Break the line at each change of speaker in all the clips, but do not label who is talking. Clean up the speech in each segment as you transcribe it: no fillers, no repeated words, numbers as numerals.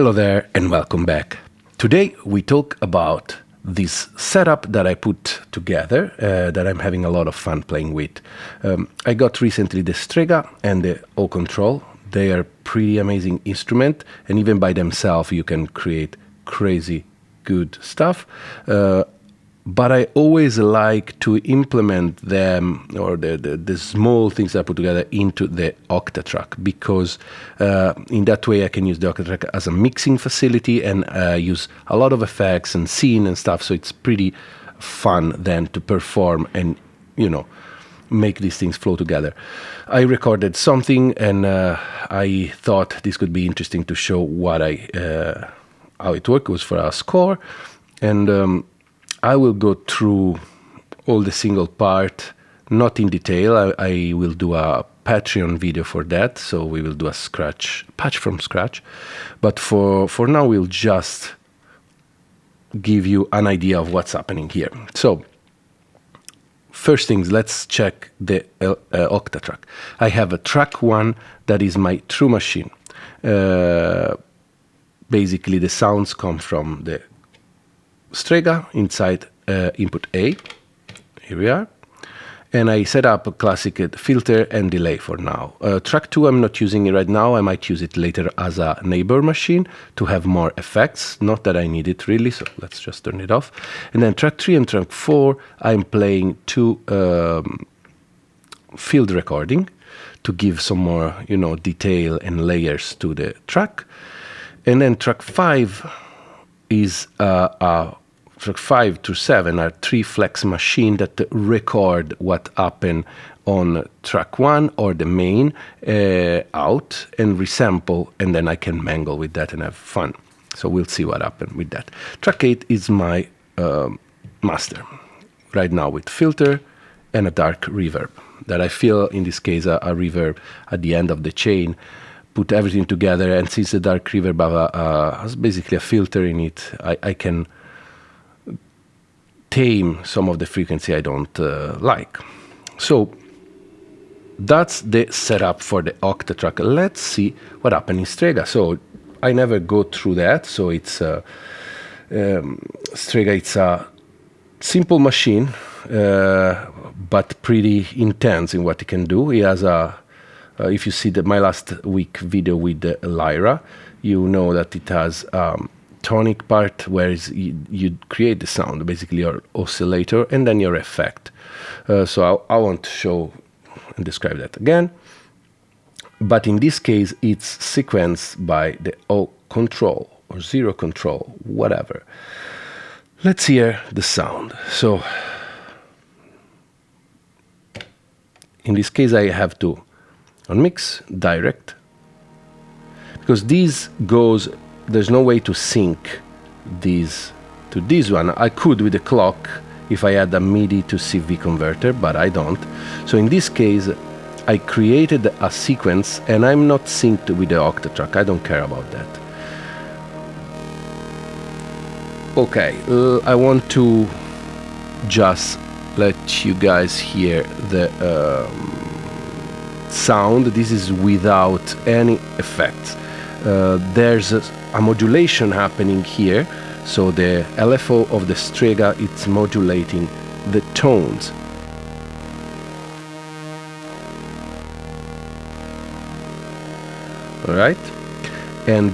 Hello there and welcome back. Today we talk about this setup that I put together that I'm having a lot of fun playing with. I got recently the Strega and the O-Control. They are pretty amazing instrument, and even by themselves you can create crazy good stuff. But I always like to implement them, or the small things I put together, into the Octatrack, because in that way I can use the Octatrack as a mixing facility and use a lot of effects and scene and stuff, so it's pretty fun then to perform and, you know, make these things flow together. I recorded something and I thought this could be interesting to show what how it works. It was for a score, and I will go through all the single part, not in detail. I will do a Patreon video for that, so we will do a patch from scratch. But for now, we'll just give you an idea of what's happening here. So, first things, let's check the Octatrack. I have a track 1 that is my true machine. Basically, the sounds come from the Strega inside input A. Here we are. And I set up a classic filter and delay for now. Track 2, I'm not using it right now. I might use it later as a neighbor machine to have more effects. Not that I need it really, so let's just turn it off. And then track 3 and track 4, I'm playing two field recording to give some more, you know, detail and layers to the track. And then track 5 is track 5 to 7 are 3 flex machine that record what happened on track 1 or the main out and resample, and then I can mangle with that and have fun. So we'll see what happened with that. Track 8 is my master right now with filter and a dark reverb that I feel in this case a reverb at the end of the chain. Put everything together, and since the dark reverb has basically a filter in it, I can tame some of the frequency I don't like. So that's the setup for the Octatrack. Let's see what happened in Strega. So I never go through that. So it's Strega. It's a simple machine, but pretty intense in what it can do. It has a if you see my last week video with the Lyra, you know that it has tonic part where you create the sound, basically your oscillator, and then your effect. So I won't show and describe that again. But in this case, it's sequenced by the O control or zero control, whatever. Let's hear the sound. So in this case, I have to on mix direct, because this goes, there's no way to sync this to this one. I could with the clock if I had a MIDI to CV converter, but I don't. So in this case, I created a sequence and I'm not synced with the Octatrack. I don't care about that. Okay, I want to just let you guys hear the sound. This is without any effects. There's a modulation happening here, so the LFO of the Strega, it's modulating the tones. All right, and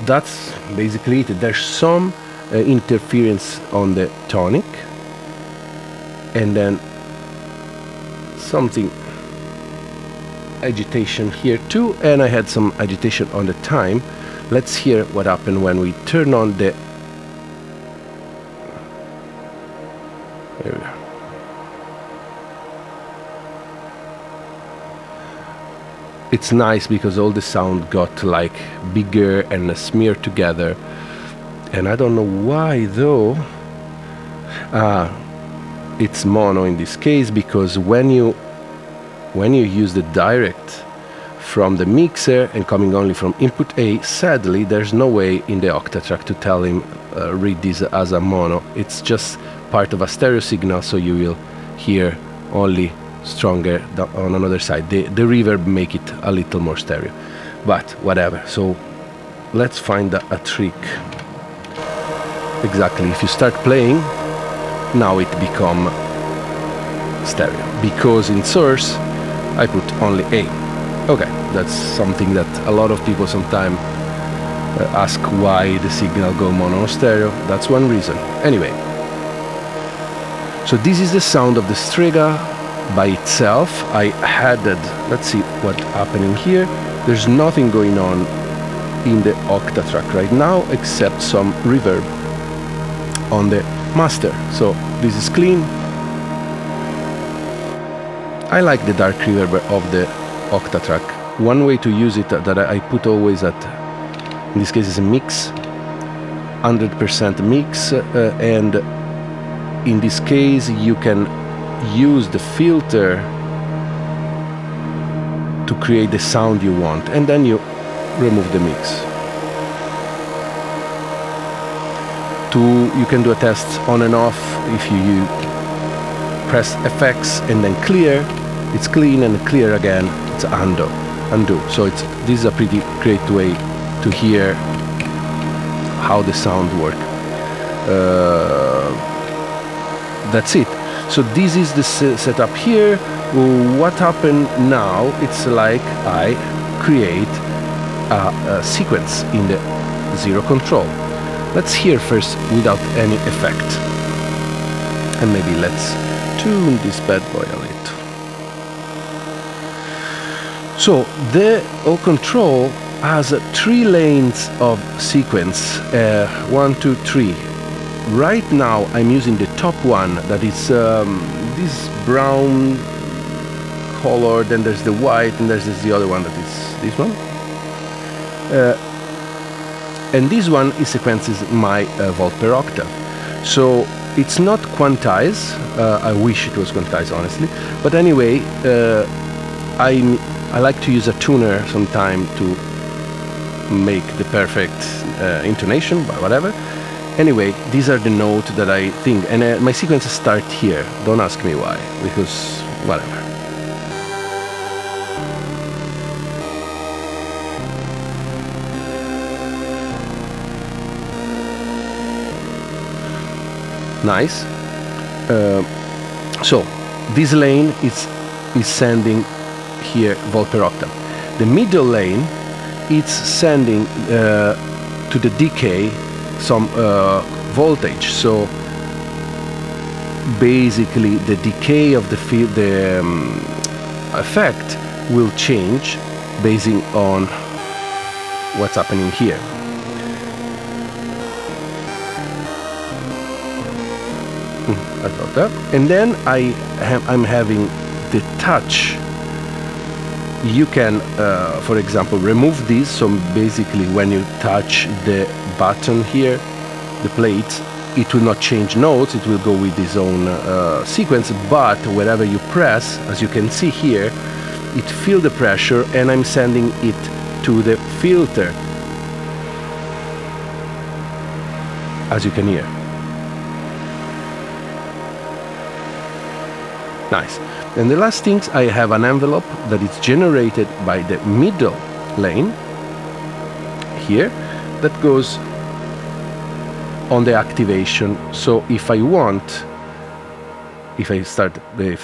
that's basically it. There's some interference on the tonic, and then something agitation here too, and I had some agitation on the time. Let's hear what happened when we turn on the. There we are. It's nice because all the sound got like bigger and smeared together, and I don't know why though. It's mono in this case, because when you use the direct from the mixer and coming only from input A, sadly there's no way in the Octatrack to tell him read this as a mono. It's just part of a stereo signal, so you will hear only stronger on another side. The reverb make it a little more stereo, but whatever. So let's find a trick. Exactly, if you start playing, now it become stereo, because in source I put only A. Okay, that's something that a lot of people sometimes ask why the signal go mono or stereo. That's one reason. Anyway, so this is the sound of the Strega by itself. I added, let's see what's happening here. There's nothing going on in the Octatrack right now except some reverb on the master. So this is clean. I like the dark reverb of the Octatrack. One way to use it that I put always at, in this case is a mix, 100% mix, and in this case you can use the filter to create the sound you want, and then you remove the mix. You can do a test on and off. If you press FX and then clear, it's clean, and clear again, it's undo. So this is a pretty great way to hear how the sound works. That's it. So this is the setup here. What happened now? It's like I create a sequence in the zero control. Let's hear first without any effect, and maybe let's tune this bad boy a little. So the O control has 3 lanes of sequence, 1, 2, 3. Right now I'm using the top one, that is this brown color, then there's the white, and there's the other one that is this one. And this one is sequences my volt per octave. So it's not quantized. I wish it was quantized, honestly. But anyway, I like to use a tuner sometime to make the perfect intonation, but whatever. Anyway, these are the notes that I think, and my sequences start here. Don't ask me why, because whatever. Nice. So this lane is sending here volt per octave. The middle lane, it's sending to the decay some voltage. So basically the decay of the field, the effect will change based on what's happening here. I thought that. And then I'm having the touch. You can, for example, remove this. So basically, when you touch the button here, the plate, it will not change notes. It will go with its own sequence. But wherever you press, as you can see here, it feels the pressure, and I'm sending it to the filter, as you can hear. Nice. And the last things, I have an envelope that is generated by the middle lane here that goes on the activation. So if I want, if I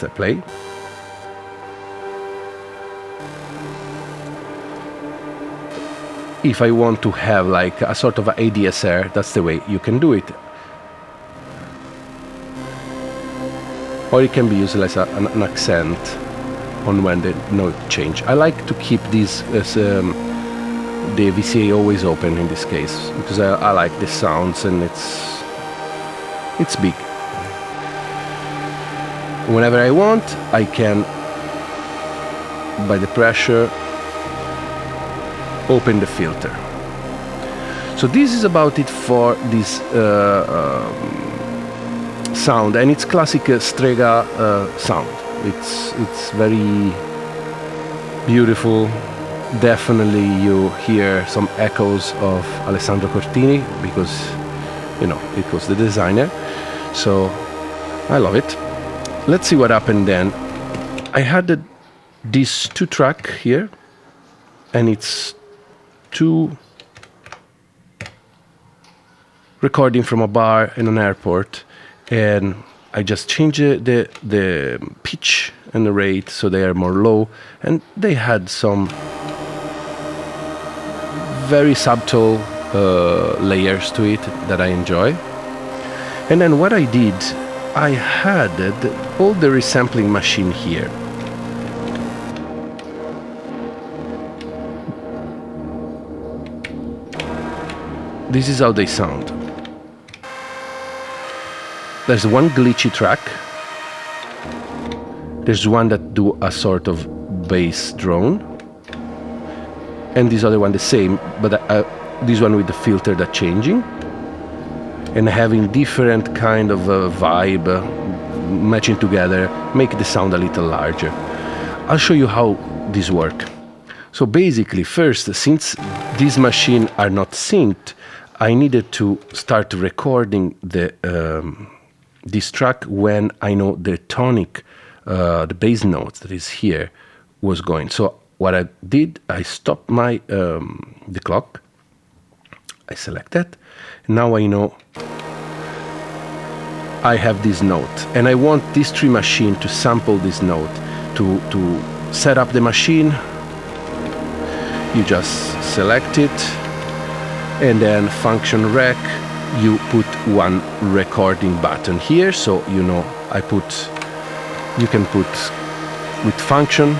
play, if I want to have like a sort of a ADSR, that's the way you can do it. Or it can be used as an accent on when the note change. I like to keep this as the VCA always open in this case, because I like the sounds, and it's big. Whenever I want, I can, by the pressure, open the filter. So this is about it for this sound, and it's classic Strega sound. It's very beautiful. Definitely you hear some echoes of Alessandro Cortini, because it was the designer. So I love it. Let's see what happened then. I had this 2-track here, and it's 2 recording from a bar in an airport, and I just changed the pitch and the rate so they are more low, and they had some very subtle layers to it that I enjoy. And then what I did, I had all the resampling machine here. This is how they sound. There's one glitchy track. There's one that do a sort of bass drone. And this other one the same, but this one with the filter that changing. And having different kind of vibe matching together, make the sound a little larger. I'll show you how this work. So basically, first, since these machines are not synced, I needed to start recording this track when I know the tonic, the bass notes that is here, was going. So what I did, I stopped the clock. I select that. Now I know I have this note, and I want these 3 machines to sample this note. To set up the machine, you just select it, and then function rec, you put one recording button here, so you know you can put with function,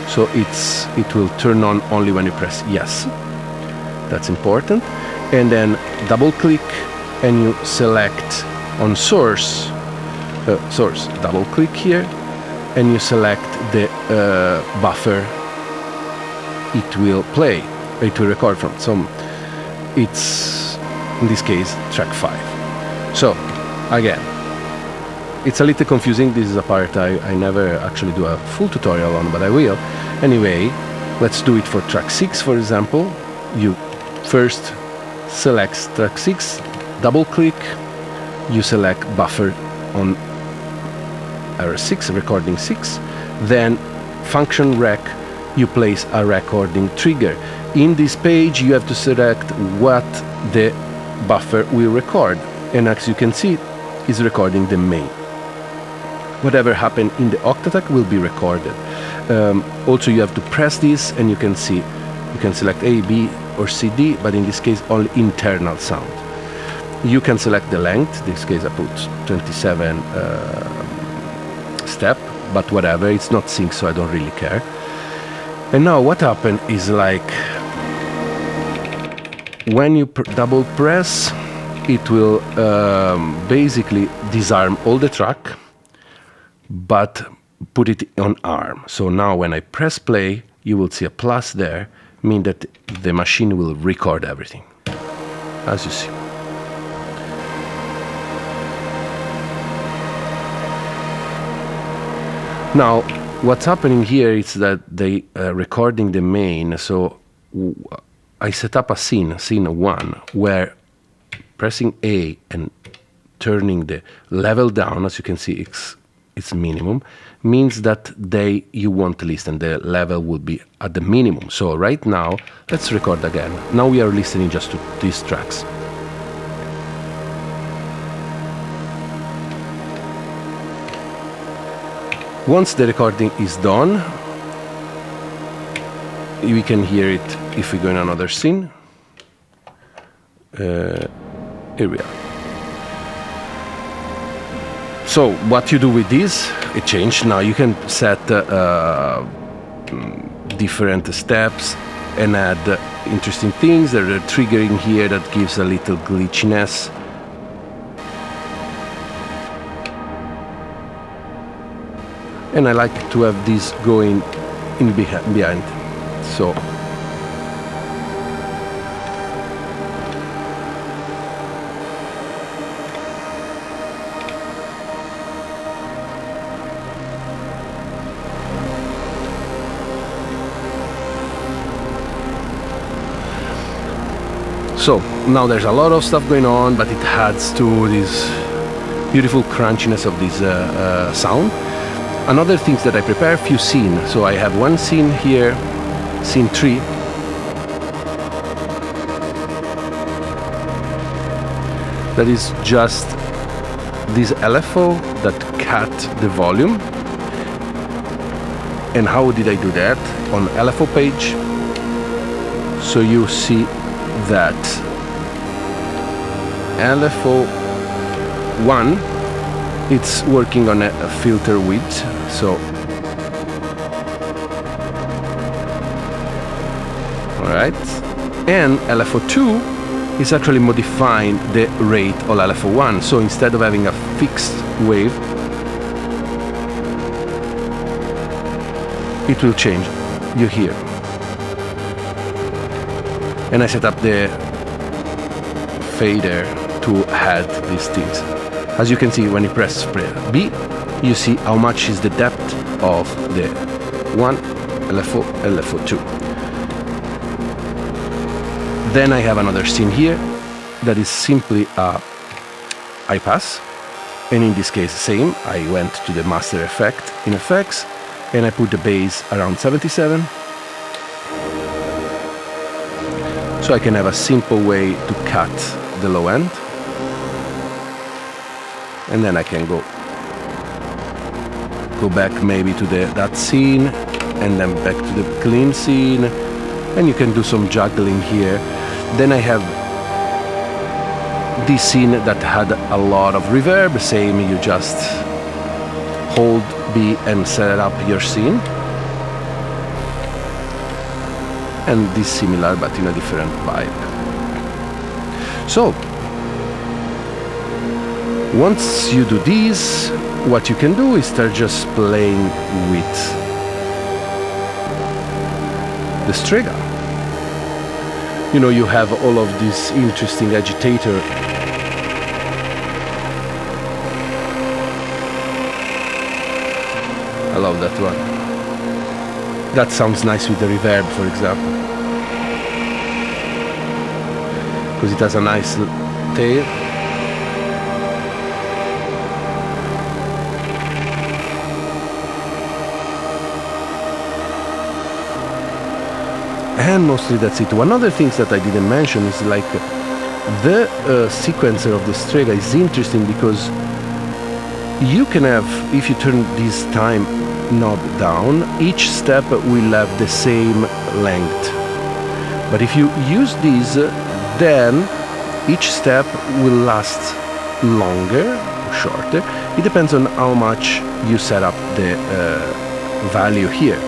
so it will turn on only when you press yes. That's important. And then double click and you select on source, double click here, and you select the buffer it will play, it will record from. So it's, in this case, track 5. So again, it's a little confusing. This is a part I never actually do a full tutorial on, but I will. Anyway, let's do it for track 6, for example. You first select track 6, double click, you select buffer on R6, recording 6, then function rec, you place a recording trigger. In this page you have to select what the buffer will record, and as you can see, is recording the main. Whatever happened in the Octatrack will be recorded. Also you have to press this, and you can see you can select A, B or C, D, but in this case only internal sound. You can select the length. In this case I put 27 step, but whatever, it's not synced, so I don't really care. And now what happened is, like, when you double press, it will basically disarm all the track, but put it on ARM. So now when I press play, you will see a plus there, mean that the machine will record everything, as you see. Now, what's happening here is that they recording the main. So I set up a scene 1, where pressing A and turning the level down, as you can see, it's minimum, means that you won't listen. The level will be at the minimum. So right now, let's record again. Now we are listening just to these tracks. Once the recording is done, we can hear it if we go in another scene. Here we are. So what you do with this, it changed. Now you can set different steps and add interesting things. There are triggering here that gives a little glitchiness. And I like to have this going in behind. So now there's a lot of stuff going on, but it adds to this beautiful crunchiness of this sound. Another things that I prepare a few scenes. So I have one scene here, scene 3. That is just this LFO that cut the volume. And how did I do that? On LFO page. So you see that LFO 1, it's working on a filter width. So, all right. And LFO 2 is actually modifying the rate of LFO 1. So instead of having a fixed wave, it will change. You hear. And I set up the fader to add these things. As you can see, when you press B, you see how much is the depth of the 1, LFO, LFO 2. Then I have another scene here that is simply a high pass. And in this case, same. I went to the master effect in effects and I put the bass around 77. So I can have a simple way to cut the low end. And then I can go back maybe to that scene and then back to the clean scene. And you can do some juggling here. Then I have this scene that had a lot of reverb. Same, you just hold B and set up your scene. And this similar but in a different vibe. So once you do this, what you can do is start just playing with the Strega. You know, you have all of this interesting agitator. I love that one. That sounds nice with the reverb, for example, because it has a nice tail. And mostly that's it. One other thing that I didn't mention is like the sequencer of the Strega is interesting because you can have, if you turn this time knob down, each step will have the same length. But if you use this, then each step will last longer or shorter. It depends on how much you set up the value here.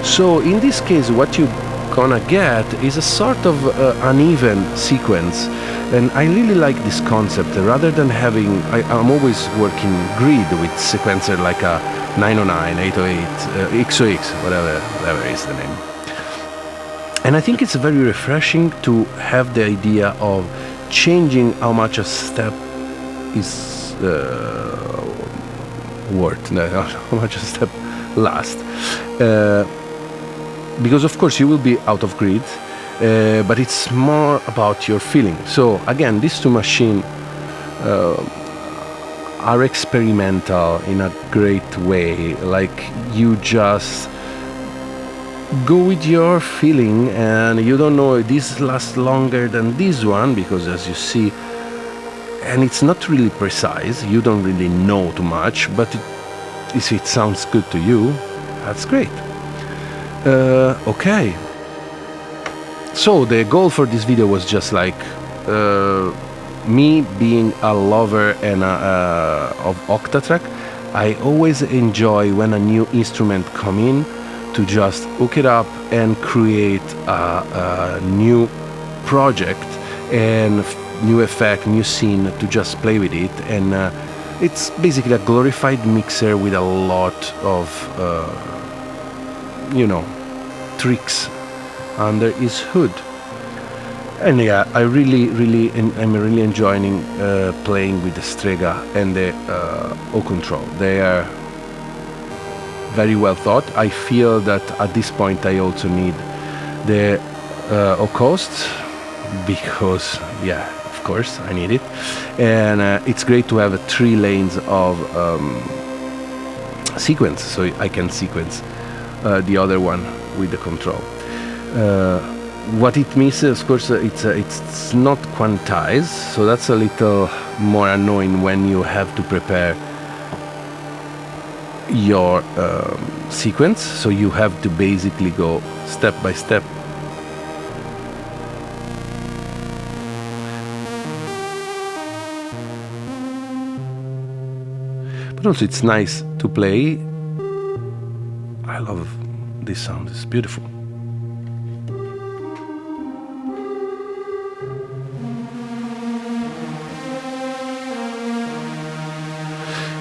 So in this case, what you gonna get is a sort of uneven sequence, and I really like this concept. Rather than having, I'm always working grid with sequencer like a 909, 808, XOX, whatever is the name. And I think it's very refreshing to have the idea of changing how much a step is worth, how much a step lasts. Because of course you will be out of grid, but it's more about your feeling. So again, these two machines are experimental in a great way. Like you just go with your feeling, and you don't know if this lasts longer than this one, because as you see, and it's not really precise, you don't really know too much, but if it sounds good to you, that's great. Okay, so the goal for this video was just like me being a lover and of Octatrack. I always enjoy when a new instrument come in to just hook it up and create a new project and new effect, new scene to just play with it. And it's basically a glorified mixer with a lot of you know, tricks under his hood. And yeah, I'm really enjoying playing with the Strega and the O control. They are very well thought. I feel that at this point I also need the O cost, because yeah, of course I need it. And it's great to have 3 lanes of sequence, so I can sequence the other one with the control. What it means, of course, it's not quantized, so that's a little more annoying when you have to prepare your sequence. So you have to basically go step by step. But also it's nice to play. I love this sound, it's beautiful.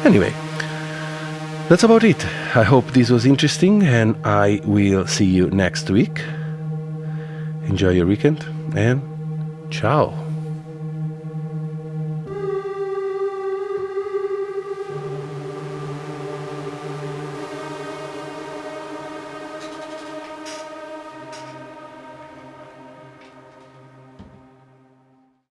Anyway, that's about it. I hope this was interesting, and I will see you next week. Enjoy your weekend, and ciao.